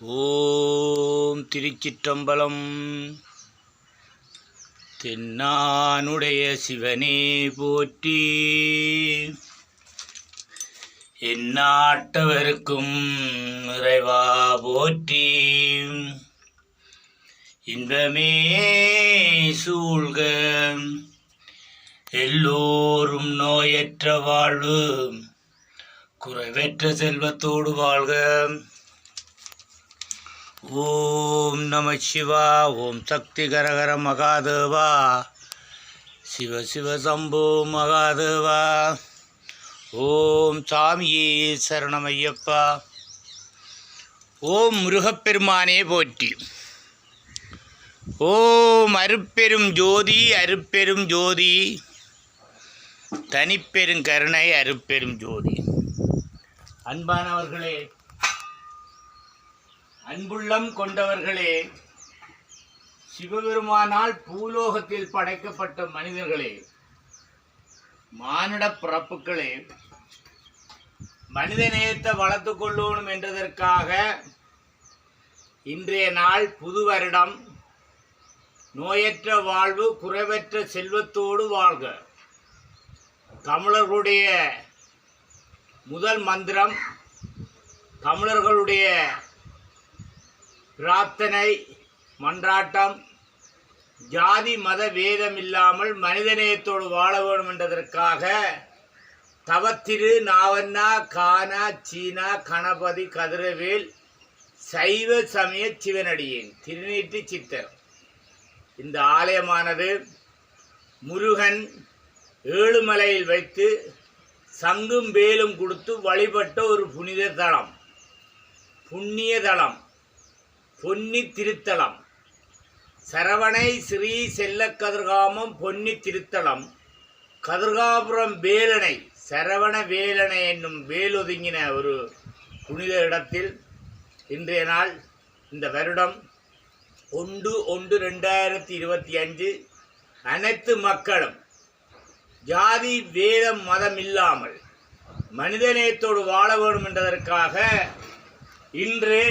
ஓம் திருச்சிற்றம்பலம். தென்னானுடைய சிவனே போற்றி, எந்நாட்டவருக்கும் இறைவா போற்றி. இன்பமே சூழ்க எல்லோரும் நோயற்ற வாழ்வு, குறைவற்ற செல்வத்தோடு வாழ்க. ஓம் நம சிவா. ஓம் சக்தி கரகர மகாதேவா. சிவ சிவ சம்போ மகாதேவா. ஓம் சாமியே சரணமையப்பா. ஓம் முருகப்பெருமானே போற்றி. ஓம் அருட்பெரும் ஜோதி அருட்பெரும் ஜோதி, தனிப்பெரும் கருணை அருட்பெரும் ஜோதி. அன்பானவர்களே, அன்புள்ளம் கொண்டவர்களே, சிவபெருமானால் பூலோகத்தில் படைக்கப்பட்ட மனிதர்களே, மானிட பிறப்புகளே, மனித நேயத்தை வளர்த்து கொள்ளணும் என்றதற்காக இன்றைய நாள் புது வருடம், நோயற்ற வாழ்வு குறைவற்ற செல்வத்தோடு வாழ்க. தமிழர்களுடைய முதல் மந்திரம், தமிழர்களுடைய பிரார்த்தனை மன்றாட்டம், ஜாதி மத வேதம் இல்லாமல் மனிதநேயத்தோடு வாழ வேண்டும் என்றதற்காக தவத்திரு நாவண்ணா கானா சீனா கணபதி கதிரவேல் சைவ சமய சிவனடியேன் திருநீற்று சித்தர். இந்த ஆலயமானது முருகன் ஏழுமலையில் வைத்து சங்கும் வேலும் கொடுத்து வழிபட்ட ஒரு புனித தலம், புண்ணிய தலம், பொன்னி திருத்தலம். சரவணை ஸ்ரீ செல்ல கதிர்காமம் பொன்னி திருத்தலம். கதிர்காபுரம் வேலனை, சரவண வேலனை என்னும் வேலொதுங்கின ஒரு புனித இடத்தில் இன்றைய நாள், இந்த வருடம் 1/1/2025 அனைத்து மக்களும் ஜாதி வேதம் மதம் இல்லாமல் மனிதநேயத்தோடு வாழ வேண்டும் என்றதற்காக இன்று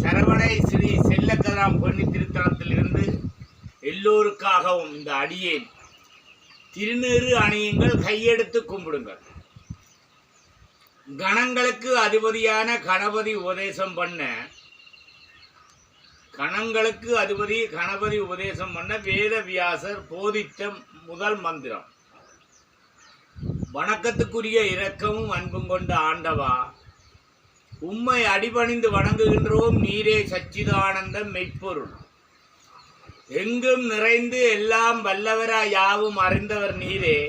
சரவணை ஸ்ரீ செல்லக்கதிராம் பொன்னி திருத்தலத்தில் இருந்து எல்லோருக்காகவும் இந்த அடியேன் திருநீறு அணியுங்கள், கையெடுத்து கும்பிடுங்கள். கணங்களுக்கு அதிபதியான கணபதி உபதேசம் பண்ண, கணங்களுக்கு அதிபதி கணபதி உபதேசம் பண்ண வேதவியாசர் போதித்த முதல் மந்திரம். வணக்கத்துக்குரிய இரக்கமும் அன்பும் கொண்ட ஆண்டவா, உம்மை அடிபணிந்து வணங்குகின்றோம். நீரே சச்சிதானந்த மெய்ப்பொருள், எங்கும் நிறைந்து எல்லாம் வல்லவராய் யாவும் அறிந்தவர் நீரே.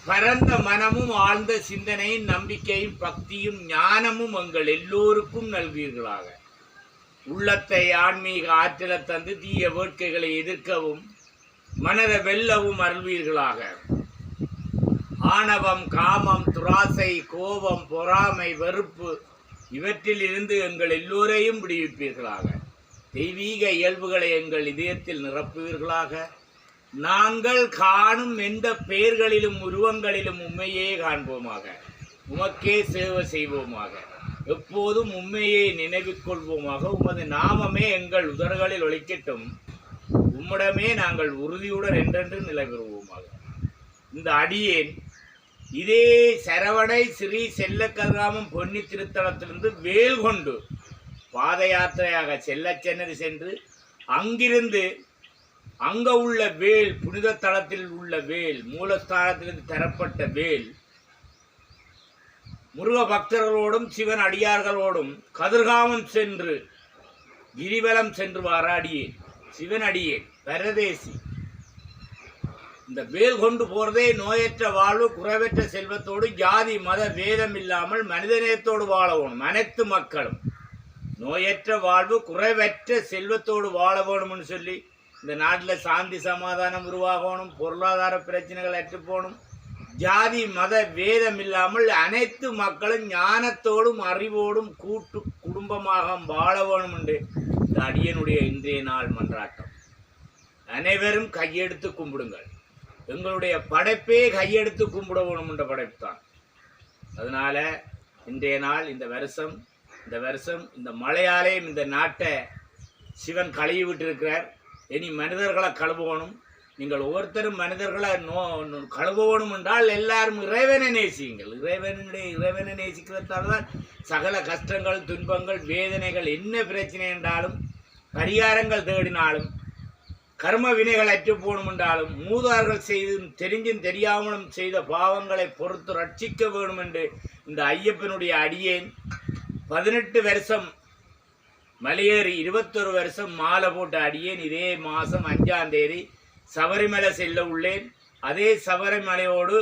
பரந்த மனமும் ஆழ்ந்த சிந்தனையும் நம்பிக்கையும் பக்தியும் ஞானமும் எங்கள் எல்லோருக்கும் நல்வீர்களாக. உள்ளத்தை ஆன்மீக ஆற்றலை தந்து தீய வேட்கைகளை எதிர்க்கவும் மனதை வெல்லவும் அருள்வீர்களாக. ஆணவம், காமம், துராசை, கோபம், பொறாமை, வெறுப்பு இவற்றில் இருந்து எங்கள் எல்லோரையும் விடுவிப்பீர்களாக. தெய்வீக இயல்புகளை எங்கள் இதயத்தில் நிரப்புவீர்களாக. நாங்கள் காணும் எந்த பெயர்களிலும் உருவங்களிலும் உண்மையே காண்போமாக. உமக்கே சேவை செய்வோமாக. எப்போதும் உண்மையை நினைவில் கொள்வோமாக. உமது நாமமே எங்கள் உதடுகளில் ஒலிக்கட்டும். உம்மிடமே நாங்கள் உறுதியுடன் என்றென்று நிலை பெறுவோமாக. இந்த அடியேன் இதே சரவணை ஸ்ரீ செல்லக்கதிராமம் பொன்னி திருத்தலத்திலிருந்து வேல் கொண்டு பாத யாத்திரையாக செல்லச்சன்னதி சென்று அங்கிருந்து அங்க உள்ள வேல், புனித தலத்தில் உள்ள வேல், மூலஸ்தானத்திலிருந்து தரப்பட்ட வேல், முருக பக்தர்களோடும் சிவன் அடியார்களோடும் கதிர்காமம் சென்று கிரிவலம் சென்று வார அடியேன், சிவன் அடியேன் பரதேசி. இந்த வேல் கொண்டு போறதே நோயற்ற வாழ்வு குறைவற்ற செல்வத்தோடு ஜாதி மத வேதம் இல்லாமல் மனிதநேயத்தோடு வாழணும். அனைத்து மக்களும் நோயற்ற வாழ்வு குறைவற்ற செல்வத்தோடு வாழ வேணும்னு சொல்லி இந்த நாட்டில் சாந்தி சமாதானம் உருவாகணும், பொருளாதார பிரச்சனைகள் அற்று போகணும், ஜாதி மத வேதம் இல்லாமல் அனைத்து மக்களும் ஞானத்தோடும் அறிவோடும் கூட்டு குடும்பமாக வாழ வேணும் என்று இந்த அடியனுடைய இன்றைய நாள் மன்றாட்டம். அனைவரும் கையெடுத்து கும்பிடுங்கள். எங்களுடைய படைப்பே கையெடுத்து கும்பிட வேணும் என்ற படைப்பு தான். அதனால இன்றைய நாள், இந்த வருஷம் இந்த வருஷம் இந்த மழையாலேயும் இந்த நாட்டை சிவன் கழுவி விட்டிருக்கிறார். இனி மனிதர்களை கழுவணும். நீங்கள் ஒவ்வொருத்தரும் மனிதர்களை கழுவணும் என்றால் எல்லாரும் இறைவனை நேசியுங்கள். இறைவனை நேசிக்கிறதால தான் சகல கஷ்டங்கள், துன்பங்கள், வேதனைகள், என்ன பிரச்சனை என்றாலும் பரிகாரங்கள் தேடினாலும் கர்ம வினைகள் அற்று போகணும் என்றாலும் மூதார்கள் செய்து தெரிஞ்சும் தெரியாமலும் செய்த பாவங்களை பொறுத்து ரட்சிக்க வேணும் என்று இந்த ஐயப்பனுடைய அடியேன் 18 வருஷம் மலையேறி 21 வருஷம் மாலை போட்ட அடியேன் இதே மாதம் 5ஆம் தேதி சபரிமலை செல்ல உள்ளேன். அதே சபரிமலையோடு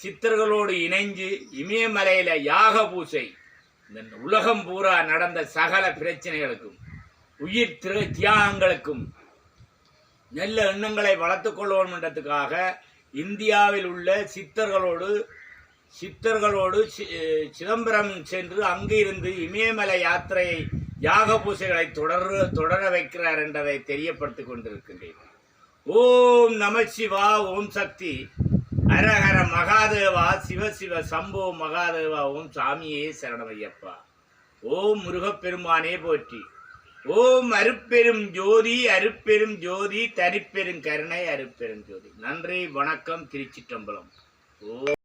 சித்தர்களோடு இணைஞ்சு இமயமலையில யாக பூசை, இந்த உலகம் பூரா நடந்த சகல பிரச்சனைகளுக்கும் உயிர் தியாகங்களுக்கும் நல்ல எண்ணங்களை வளர்த்துக் கொள்ளணும் என்றதுக்காக இந்தியாவில் உள்ள சித்தர்களோடு சிதம்பரம் சென்று அங்கிருந்து இமயமலை யாத்திரையை யாக பூசைகளை தொடர வைக்கிறார் என்றதை தெரியப்படுத்திக் கொண்டிருக்கின்றேன். ஓம் நம சிவா, ஓம் சக்தி, ஹரஹர மகாதேவா, சிவ சிவ சம்போ மகாதேவா, ஓம் சாமியே சரணமையப்பா, ஓம் முருகப்பெருமானே போற்றி, ஓம் அருப்பெரும் ஜோதி, அருப்பெரும் ஜோதி, தனிப்பெரும் கருணை, அருப்பெரும் ஜோதி. நன்றி, வணக்கம், திருச்சிற்றம்பலம். ஓ